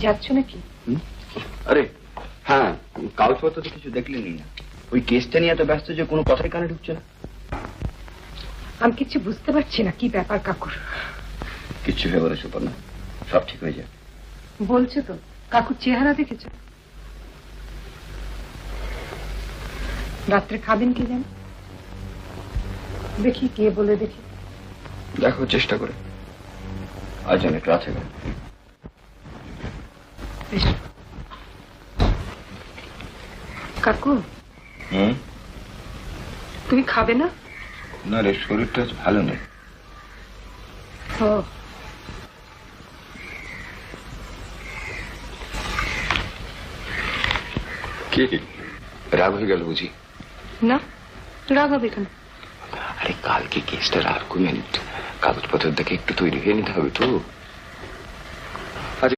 যাচ্ছ নাকি? আরে হ্যাঁ, কাগজপত্র তো কিছু দেখলেনি না, ওই কেসটা নিয়ে এত ব্যস্ত যে কোনো কথাই কানে ঢুকছে না। আমি কিছু বুঝতে পারছি না কি ব্যাপার কাকুর। কিচ্ছু ভেবে বলে সুপর্ণা, সব ঠিক হয়ে যায়। বলছো তো? কাকুর চেহারা দেখেছো? রাত্রে খাবেন কি জানো? দেখি কে বলে দেখি। দেখো চেষ্টা করে, আজ অনেক রাত হয়ে গেল। কাকু তুমি খাবে না? না রে, শরীরটা ভালো নেই। ও কি রাগ হয়ে গেল বুঝি? না, রাগ হবে কেন? আরে কালকে কেসটার আর্গুমেন্ট, কাগজপত্র দেখে একটু তৈরি হয়ে নিতে হবে তো।